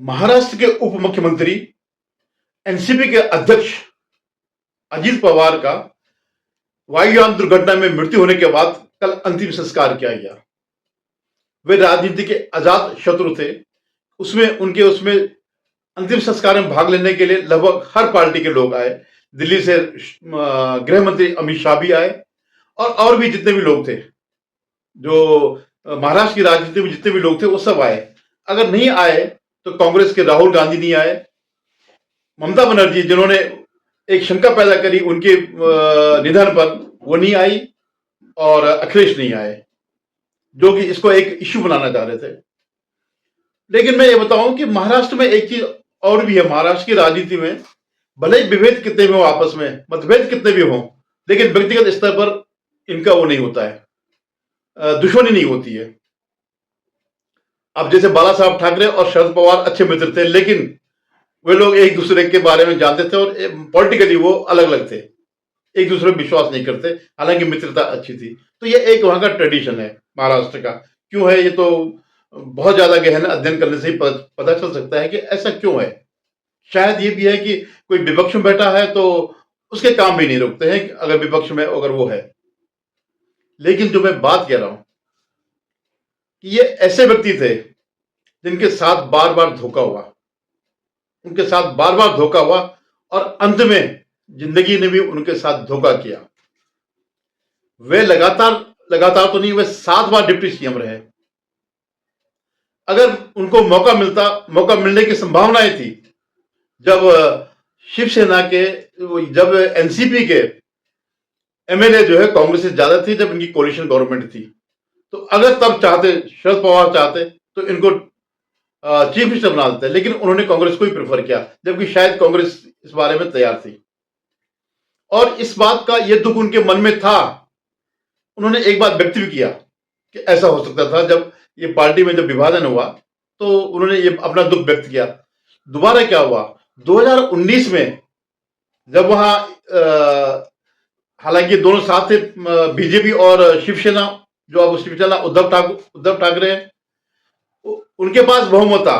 महाराष्ट्र के उप मुख्यमंत्री एनसीपी के अध्यक्ष अजित पवार का वायुयान दुर्घटना में मृत्यु होने के बाद कल अंतिम संस्कार किया गया। वे राजनीति के आजाद शत्रु थे। उसमें अंतिम संस्कार में भाग लेने के लिए लगभग हर पार्टी के लोग आए। दिल्ली से गृह मंत्री अमित शाह भी आए और भी जितने भी लोग थे, जो महाराष्ट्र की राजनीति में जितने भी लोग थे वो सब आए। अगर नहीं आए तो कांग्रेस के राहुल गांधी नहीं आए, ममता बनर्जी जिन्होंने एक शंका पैदा करी उनके निधन पर, वो नहीं आई, और अखिलेश नहीं आए, जो कि इसको एक इश्यू बनाना चाह रहे थे। लेकिन मैं ये बताऊं कि महाराष्ट्र में एक चीज और भी है। महाराष्ट्र की राजनीति में भले ही विभेद कितने भी हो, आपस में मतभेद कितने भी हो, लेकिन व्यक्तिगत स्तर पर इनका वो नहीं होता है, दुश्मनी नहीं होती है। अब जैसे बाला साहब ठाकरे और शरद पवार अच्छे मित्र थे, लेकिन वे लोग एक दूसरे के बारे में जानते थे और पॉलिटिकली वो अलग अलग थे, एक दूसरे पर विश्वास नहीं करते, हालांकि मित्रता अच्छी थी। तो ये एक वहां का ट्रेडिशन है महाराष्ट्र का। क्यों है ये तो बहुत ज्यादा गहन अध्ययन करने से ही पता चल सकता है कि ऐसा क्यों है। शायद ये भी है कि कोई विपक्ष में बैठा है तो उसके काम भी नहीं रुकते हैं अगर विपक्ष में अगर वो है। लेकिन जो मैं बात कह रहा हूं कि ये ऐसे व्यक्ति थे जिनके साथ बार बार धोखा हुआ, उनके साथ बार बार धोखा हुआ, और अंत में जिंदगी ने भी उनके साथ धोखा किया। वे लगातार तो नहीं, वे 7 बार डिप्टी सीएम रहे। अगर उनको मौका मिलने की संभावनाएं थी, जब शिवसेना के, जब एनसीपी के एमएलए जो है कांग्रेस से ज्यादा थी, जब इनकी कोalition गवर्नमेंट थी, तो अगर तब चाहते, शरद पवार चाहते तो इनको चीफ मिनिस्टर बना देते। लेकिन उन्होंने कांग्रेस को ही प्रेफर किया, जबकि शायद कांग्रेस इस बारे में तैयार थी, और इस बात का ये दुख उनके मन में था। उन्होंने एक बात व्यक्त भी किया कि ऐसा हो सकता था। जब ये पार्टी में जब विभाजन हुआ तो उन्होंने ये अपना दुख व्यक्त किया। दोबारा क्या हुआ 2019 में, जब वहां हालांकि दोनों साथ थे, बीजेपी और शिवसेना, जो अब शिवसेना उद्धव ठाकरे हैं, उनके पास बहुमत था,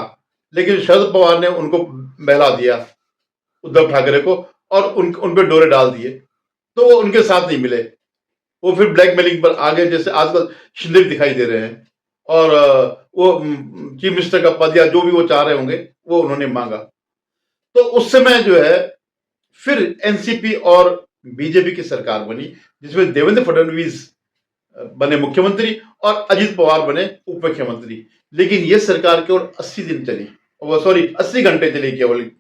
लेकिन शरद पवार ने उनको बहला दिया, उद्धव ठाकरे को, और उन पे डोरे डाल दिए, तो वो उनके साथ नहीं मिले। वो फिर ब्लैकमेलिंग पर आ गए, जैसे आजकल शिंदे दिखाई दे रहे हैं, और वो चीफ मिनिस्टर का पद या जो भी वो चाह रहे होंगे वो उन्होंने मांगा। तो उस समय जो है फिर एनसीपी और बीजेपी की सरकार बनी, जिसमें देवेंद्र फडणवीस बने मुख्यमंत्री और अजित पवार बने उप मुख्यमंत्री। लेकिन ये सरकार केवल 80 दिन चली, 80 घंटे चली केवल,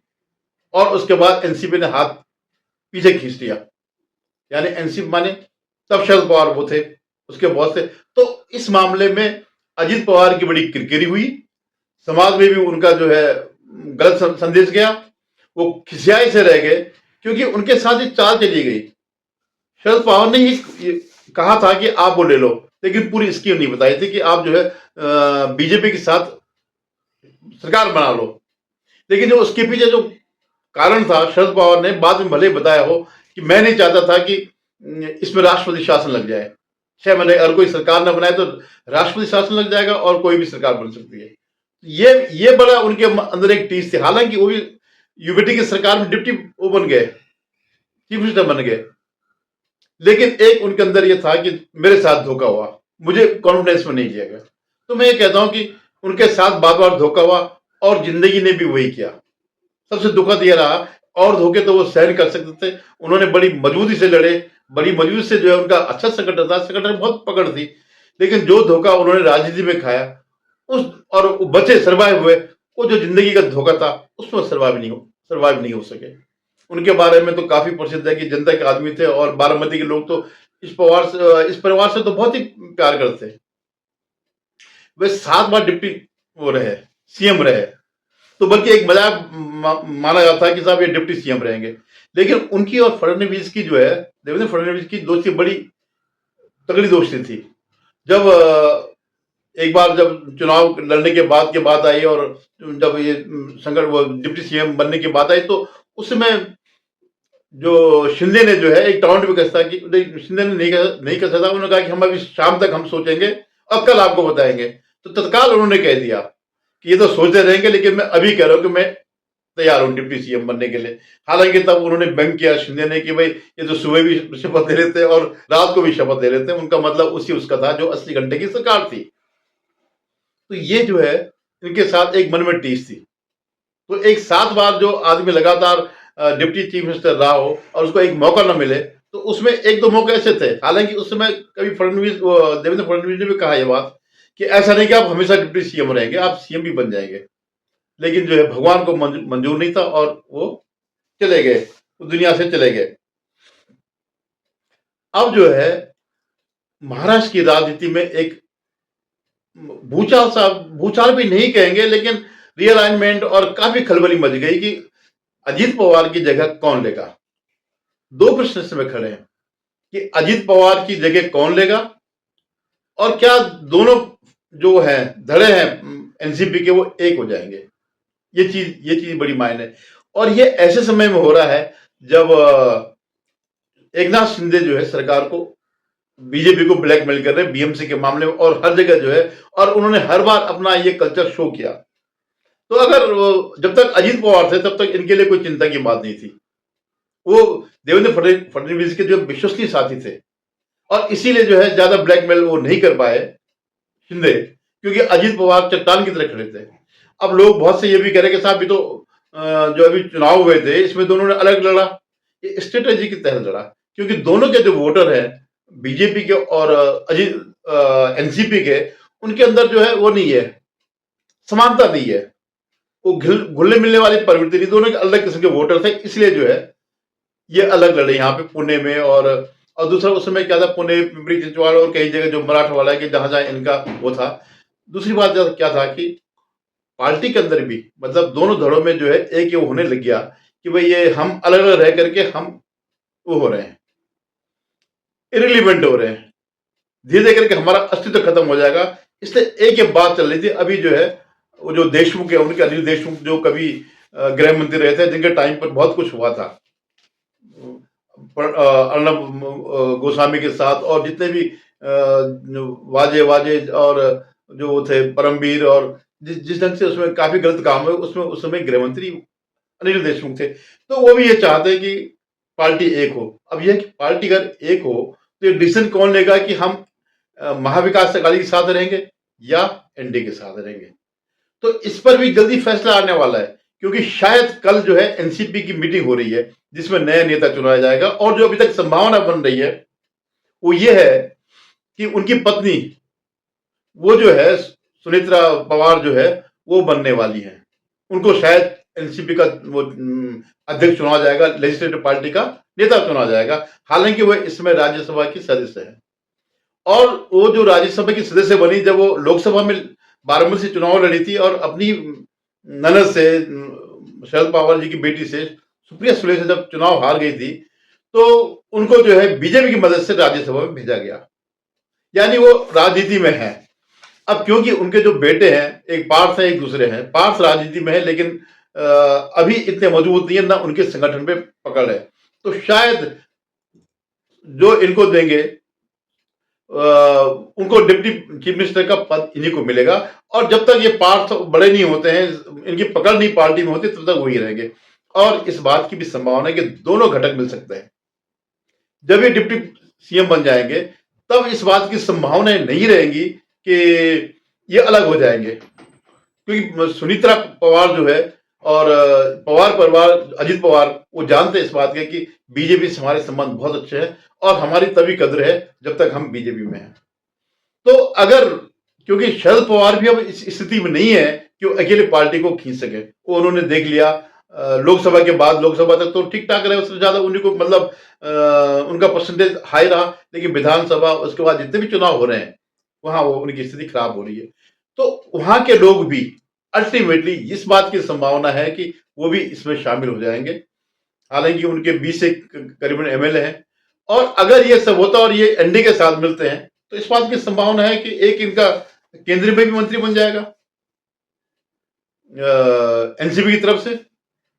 और उसके बाद एनसीपी ने हाथ पीछे खींच लिया। यानी एनसीपी माने तब शरद पवार वो थे, उसके बॉस थे। तो इस मामले में अजित पवार की बड़ी किरकिरी हुई, समाज में भी उनका जो है गलत संदेश गया, वो खिसियाए से रह गए, क्योंकि उनके साथ एक चाल चली गई। शरद पवार ने ही कहा था कि आप वो ले लो, लेकिन पूरी स्कीम नहीं बताई थी कि आप जो है बीजेपी के साथ सरकार बना लो। लेकिन जो उसके पीछे जो कारण था, शरद पवार ने बाद में भले बताया हो कि मैं नहीं चाहता था कि इसमें राष्ट्रपति शासन लग जाए। 6 महीने अगर कोई सरकार न बनाए तो राष्ट्रपति शासन लग जाएगा और कोई भी सरकार बन सकती है। ये बड़ा उनके अंदर एक टीस थी। हालांकि वो भी यूपीटी की सरकार में डिप्टी वो बन गए, चीफ मिनिस्टर बन गए, लेकिन एक उनके अंदर ये था कि मेरे साथ धोखा हुआ, मुझे कॉन्फिडेंस में नहीं लिया गया। तो मैं ये कहता हूं कि उनके साथ बार बार धोखा हुआ, और जिंदगी ने भी वही किया। सबसे दुखद ये रहा, और धोखे तो वो सहन कर सकते थे, उन्होंने बड़ी मजबूती से लड़े, बड़ी मजबूती से जो है उनका अच्छा संगठन था, संगठन में बहुत पकड़ थी। लेकिन जो धोखा उन्होंने राजनीति में खाया और बचे, सर्वाइव हुए, वो जो जिंदगी का धोखा था उसमें सर्वाइव नहीं हो सके। उनके बारे में तो काफी प्रसिद्ध है कि जनता के आदमी थे, और बारामती के लोग तो इस परिवार से तो बहुत ही प्यार करते हैं। वे 7 बार डिप्टी वो रहे, सीएम रहे, तो बल्कि एक मजाक माना जाता है कि साहब ये डिप्टी सीएम रहेंगे। लेकिन उनकी और फडणवीस की जो है, देवेंद्र फडणवीस की दोस्ती बड़ी तगड़ी दोस्ती थी। जब एक बार जब चुनाव लड़ने के बाद की बात आई, और जब ये संकट वो डिप्टी सीएम बनने की बात आई, तो उस समय जो शिंदे ने जो है एक टाउंट भी कहा कि शिंदे ने नहीं कहा था, उन्होंने कहा कि हम अभी शाम तक हम सोचेंगे और कल आपको बताएंगे। तो तत्काल उन्होंने कह दिया कि ये तो सोचते रहेंगे, लेकिन मैं अभी कह रहा हूं कि मैं तैयार हूं डिप्टी सीएम बनने के लिए। हालांकि तब उन्होंने व्यंग किया शिंदे ने कि भाई ये तो सुबह भी शपथ ले लेते हैं और रात को भी शपथ ले लेते हैं, उनका मतलब उसी उसका था जो 80 घंटे की सरकार थी। तो ये जो है इनके साथ एक मन में टीस थी। तो एक 7 बार जो आदमी लगातार डिप्टी चीफ मिनिस्टर रहा हो और उसको एक मौका न मिले, तो उसमें एक दो मौके ऐसे थे। हालांकि उस समय कभी देवेंद्र फडणवीस ने भी कहा यह बात कि ऐसा नहीं कि आप हमेशा डिप्टी सीएम रहेंगे, आप सीएम भी बन जाएंगे। लेकिन जो है भगवान को मंजूर नहीं था और वो चले गए, वो दुनिया से चले गए। अब जो है महाराष्ट्र की राजनीति में एक भूचाल भी नहीं कहेंगे, लेकिन रियलाइनमेंट और काफी खलबली मच गई कि अजीत पवार की जगह कौन लेगा। दो प्रश्न इसमें खड़े हैं कि अजीत पवार की जगह कौन लेगा और क्या दोनों जो है धड़े हैं एनसीपी के वो एक हो जाएंगे। ये चीज बड़ी मायने है। और ये ऐसे समय में हो रहा है जब एकनाथ शिंदे जो है सरकार को बीजेपी को ब्लैकमेल कर रहे हैं बीएमसी के मामले में और हर जगह जो है, और उन्होंने हर बार अपना ये कल्चर शो किया। तो अगर जब तक अजीत पवार थे तब तक इनके लिए कोई चिंता की बात नहीं थी। वो देवेंद्र फडणवीस के जो विश्वसनीय साथी थे और इसीलिए जो है ज्यादा ब्लैकमेल वो नहीं कर पाए शिंदे, क्योंकि अजीत पवार चट्टान की तरह खड़े थे। अब लोग बहुत से ये भी कह रहे कि साहब ये तो जो अभी चुनाव हुए थे इसमें दोनों ने अलग लड़ा, ये स्ट्रेटेजी के तहत लड़ा, क्योंकि दोनों के जो वोटर हैं बीजेपी के और अजीत एनसीपी के, उनके अंदर जो है वो नहीं है, समानता नहीं है, वो घुलने मिलने वाली प्रवृत्ति नहीं, दोनों के अलग किस्म के वोटर थे, इसलिए जो है ये अलग लड़े यहाँ पे पुणे में। और दूसरा उस समय क्या था, पुणे पिंपरी चिंचवड़ और कई जगह जो मराठवाड़ा के जहां जहां इनका वो था। दूसरी बात क्या था कि पार्टी के अंदर भी मतलब दोनों धड़ों में जो है एक ये होने लग गया कि भाई ये हम अलग अलग रह करके हम वो हो रहे हैं, इरिलीवेंट हो रहे हैं, धीरे धीरे करके हमारा अस्तित्व खत्म हो जाएगा। इसलिए एक ये बात चल रही थी। अभी जो है वो जो देशमुख है उनके, अनिल देशमुख जो कभी गृह मंत्री रहे थे, जिनके टाइम पर बहुत कुछ हुआ था अर्णब गोस्वामी के साथ, और जितने भी वाजे वाजे और जो वो थे परमवीर, और जिस ढंग से उसमें काफी गलत काम हुए, उसमें उस समय गृह मंत्री अनिल देशमुख थे। तो वो भी ये चाहते हैं कि पार्टी एक हो। अब यह कि पार्टी अगर एक हो तो ये डिसीजन कौन लेगा कि हम महाविकास अघाड़ी के साथ रहेंगे या एनडीए के साथ रहेंगे। तो इस पर भी जल्दी फैसला आने वाला है, क्योंकि शायद कल जो है एनसीपी की मीटिंग हो रही है जिसमें नया नेता चुनाया जाएगा। और जो अभी तक संभावना बन रही है वो ये है कि उनकी पत्नी वो जो है सुनेत्रा पवार जो है वो बनने वाली है, उनको शायद एनसीपी का वो अध्यक्ष चुना जाएगा, लेजिस्लेटिव पार्टी का नेता चुना जाएगा। हालांकि वह इसमें राज्यसभा की सदस्य है, और वो जो राज्यसभा की सदस्य बनी जब वो लोकसभा में बारामती से चुनाव लड़ी थी और अपनी ननद से शरद पवार जी की बेटी से सुप्रिया सुले से जब चुनाव हार गई थी, तो उनको जो है बीजेपी की मदद से राज्यसभा में भेजा गया, यानी वो राजनीति में है। अब क्योंकि उनके जो बेटे हैं, एक पार्थ है एक दूसरे हैं, पार्थ राजनीति में है लेकिन अभी इतने मजबूत नहीं है, ना उनके संगठन पे पकड़ है। तो शायद जो इनको देंगे उनको डिप्टी चीफ मिनिस्टर का पद इन्हीं को मिलेगा। और जब तक ये पार्थ बड़े नहीं होते हैं, इनकी पकड़ नहीं पार्टी में होती, तब तक वही रहेंगे। और इस बात की भी संभावना है कि दोनों घटक मिल सकते हैं। जब ये डिप्टी सीएम बन जाएंगे तब इस बात की संभावनाएं नहीं रहेंगी कि ये अलग हो जाएंगे, क्योंकि सुनीत्रा पवार जो है और पवार परिवार, अजीत पवार, वो जानते हैं इस बात के कि बीजेपी से हमारे संबंध बहुत अच्छे हैं और हमारी तभी कद्र है जब तक हम बीजेपी में हैं। तो अगर, क्योंकि शरद पवार भी अब इस स्थिति में नहीं है कि वो अकेले पार्टी को खींच सके, वो उन्होंने देख लिया लोकसभा के बाद, लोकसभा तक तो ठीक ठाक रहे, उससे ज्यादा उन्हीं को मतलब उनका परसेंटेज हाई रहा, लेकिन विधानसभा उसके बाद जितने भी चुनाव हो रहे हैं वहां वो उनकी स्थिति खराब हो रही है। तो वहां के लोग भी अल्टीमेटली इस बात की संभावना है कि वो भी इसमें शामिल हो जाएंगे। हालांकि उनके 20 से करीबन एमएलए हैं, और अगर ये सब होता और ये एनडीए के साथ मिलते हैं तो इस बात की संभावना है कि एक इनका केंद्रीय में भी मंत्री बन जाएगा एनसीपी की तरफ से।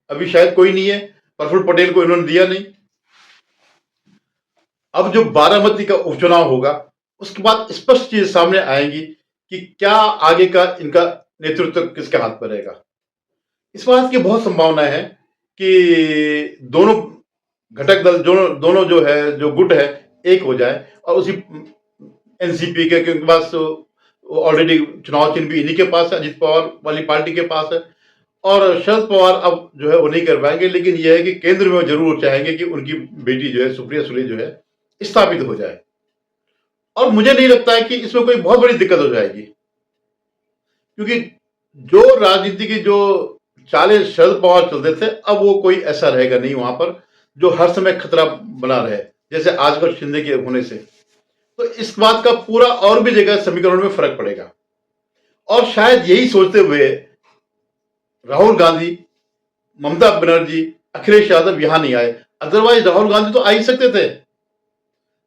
अभी शायद कोई नहीं है, प्रफुल्ल पटेल को इन्होंने दिया नहीं। अब जो बारामती का उपचुनाव होगा उसके बाद स्पष्ट चीज सामने आएंगी कि क्या आगे का इनका नेतृत्व किसके हाथ में रहेगा। इस बात की बहुत संभावना है कि दोनों घटक दल दोनों जो है, जो गुट है, एक हो जाए और उसी एनसीपी के पास ऑलरेडी चुनाव चिन्ह भी इन्हीं के पास है, अजित पवार वाली पार्टी के पास है, और शरद पवार अब जो है वो नहीं कर पाएंगे, लेकिन यह है कि केंद्र में वो जरूर चाहेंगे कि उनकी बेटी जो है सुप्रिया सुले जो है स्थापित हो जाए। और मुझे नहीं लगता है कि इसमें कोई बहुत बड़ी दिक्कत हो जाएगी, क्योंकि जो राजनीति की जो चालें शरद पवार चलते थे, अब वो कोई ऐसा रहेगा नहीं वहां पर जो हर समय खतरा बना रहे, जैसे आजकल शिंदे के होने से। तो इस बात का पूरा और भी जगह समीकरण में फर्क पड़ेगा, और शायद यही सोचते हुए राहुल गांधी, ममता बनर्जी, अखिलेश यादव यहां नहीं आए। अदरवाइज राहुल गांधी तो आ ही सकते थे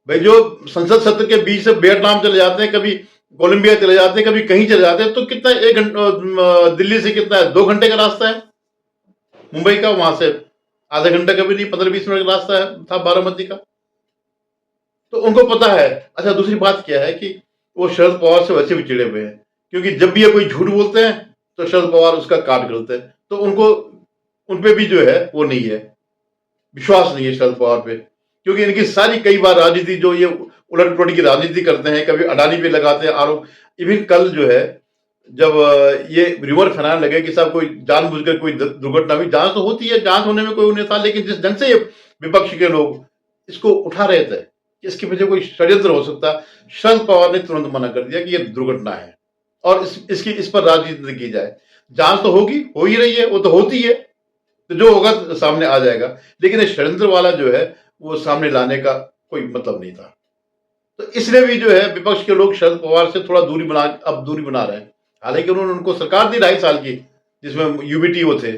भाई, जो संसद सत्र के बीच से वियतनाम चले जाते हैं, कभी कोलंबिया चले जाते हैं, कभी कहीं चले जाते हैं, तो कितना, 1 घंटा दिल्ली से कितना है, 2 घंटे का रास्ता है मुंबई का, वहां से आधा घंटा का भी नहीं, 15-20 मिनट का रास्ता है था बारामती का। तो उनको पता है। अच्छा, दूसरी बात क्या है कि वो शरद पवार से वैसे भी चिड़े हुए हैं, क्योंकि जब भी ये कोई झूठ बोलते हैं तो शरद पवार उसका काट करते हैं, तो उनको उनपे भी जो है वो नहीं है, विश्वास नहीं है शरद पवार पे, क्योंकि इनकी सारी कई बार राजनीति जो ये उलट पुलट की राजनीति करते हैं, कभी अडानी पे लगाते हैं आरोप। इवन कल जो है, जब ये रिवर फैलाने लगे कि साहब कोई जानबूझकर कोई दुर्घटना हुई, जांच तो होती है, जांच होने में कोई उन्हें था, लेकिन जिस ढंग से ये विपक्ष के लोग इसको उठा रहे थे, इसके पीछे कोई षड्यंत्र हो सकता, शरद पवार ने तुरंत मना कर दिया कि ये दुर्घटना है और इस पर राजनीति की जाए। जांच तो होगी, हो ही रही है, वो तो होती है, तो जो होगा सामने आ जाएगा, लेकिन षड्यंत्र वाला जो है वो सामने लाने का कोई मतलब नहीं था। तो इसलिए भी जो है विपक्ष के लोग शरद पवार से थोड़ा दूरी बना रहे हैं। हालांकि उन्होंने उनको सरकार दी 2.5 साल की, जिसमें यूबीटी वो थे,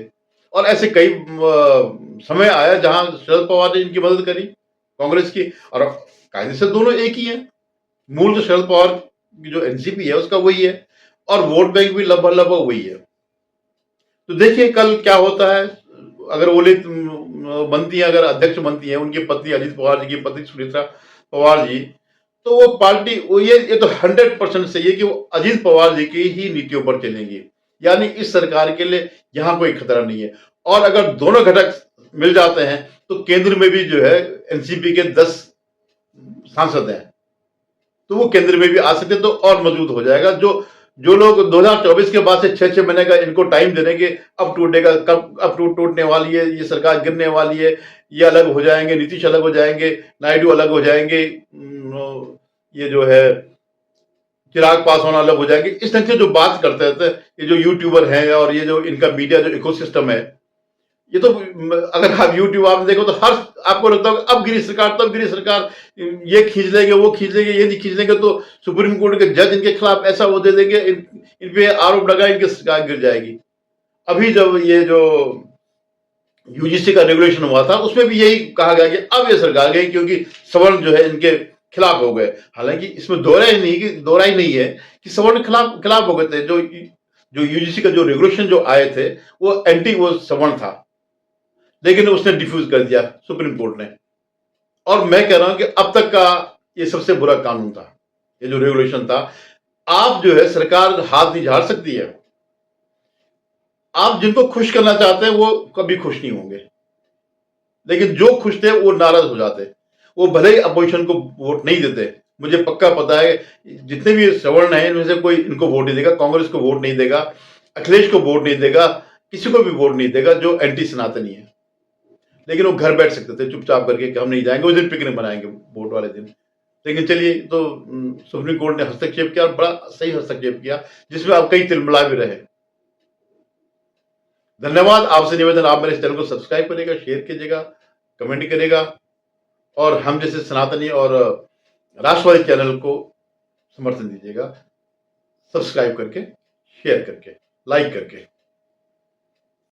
और ऐसे कई समय आया जहां शरद पवार ने इनकी मदद करी, कांग्रेस की, और कायदे से दोनों एक ही है। मूल तो शरद पवार की जो एनसीपी है उसका वही है, और वोट बैंक भी लगभग वही है। तो देखिए कल क्या होता है। अगर ओली बनती है, अगर अध्यक्ष बनती है उनकी पत्नी, अजित पवार जी की पत्नी सुनीता पवार जी, तो वो पार्टी, वो ये तो 100% सही है कि वो अजित पवार जी की ही नीतियों पर चलेंगी, यानी इस सरकार के लिए यहां कोई खतरा नहीं है। और अगर दोनों घटक मिल जाते हैं तो केंद्र में भी जो है एनसीपी के 10 सांसद हैं, तो वो केंद्र में भी आ सकते, तो और मजबूत हो जाएगा। जो लोग 2024 के बाद से 6-6 महीने का इनको टाइम देने के, अब टूटेगा, कब अब टूटने वाली है, ये सरकार गिरने वाली है, ये अलग हो जाएंगे, नीतीश अलग हो जाएंगे, नायडू अलग हो जाएंगे, ये जो है चिराग पासवान अलग हो जाएंगे, इस ढंग से जो बात करते थे ये जो यूट्यूबर हैं और ये जो इनका मीडिया जो इकोसिस्टम है, ये तो अगर आप यूट्यूब आप देखो तो हर आपको लगता है अब गिरी सरकार, तब गिरी सरकार, ये खींच लेंगे, वो खींच लेंगे, ये नहीं खींच लेंगे तो सुप्रीम कोर्ट के जज इनके खिलाफ ऐसा वो दे देंगे, इन पे आरोप लगा, इनकी सरकार गिर जाएगी। अभी जब ये जो यूजीसी का रेगुलेशन हुआ था उसमें भी यही कहा गया कि अब ये सरकार गई क्योंकि सवर्ण जो है इनके खिलाफ हो गए। हालांकि इसमें दोहराई नहीं है कि सवर्ण खिलाफ हो गए थे। जो यूजीसी का जो रेगुलेशन जो आए थे वो एंटी वो सवर्ण था, लेकिन उसने डिफ्यूज कर दिया सुप्रीम कोर्ट ने। और मैं कह रहा हूं कि अब तक का ये सबसे बुरा कानून था, ये जो रेगुलेशन था। आप जो है सरकार हाथ नहीं झाड़ सकती है, आप जिनको खुश करना चाहते हैं वो कभी खुश नहीं होंगे, लेकिन जो खुश थे वो नाराज हो जाते, वो भले ही अपोजिशन को वोट नहीं देते। मुझे पक्का पता है जितने भी सवर्ण हैं इनमें से कोई इनको वोट नहीं देगा, कांग्रेस को वोट नहीं देगा, अखिलेश को वोट नहीं देगा, किसी को भी वोट नहीं देगा जो एंटी सनातनी है। लेकिन वो घर बैठ सकते थे चुपचाप करके कि हम नहीं जाएंगे, उस दिन पिकनिक बनाएंगे वोट वाले दिन। लेकिन चलिए, तो सुप्रीम कोर्ट ने हस्तक्षेप किया और बड़ा सही हस्तक्षेप किया, जिसमें अब कई तिलमिला भी रहे। धन्यवाद। आपसे निवेदन, आप मेरे चैनल को सब्सक्राइब करिएगा, शेयर कीजिएगा, कमेंट करिएगा, और हम जैसे सनातनी और राष्ट्रवादी चैनल को समर्थन दीजिएगा, सब्सक्राइब करके, शेयर करके, लाइक करके।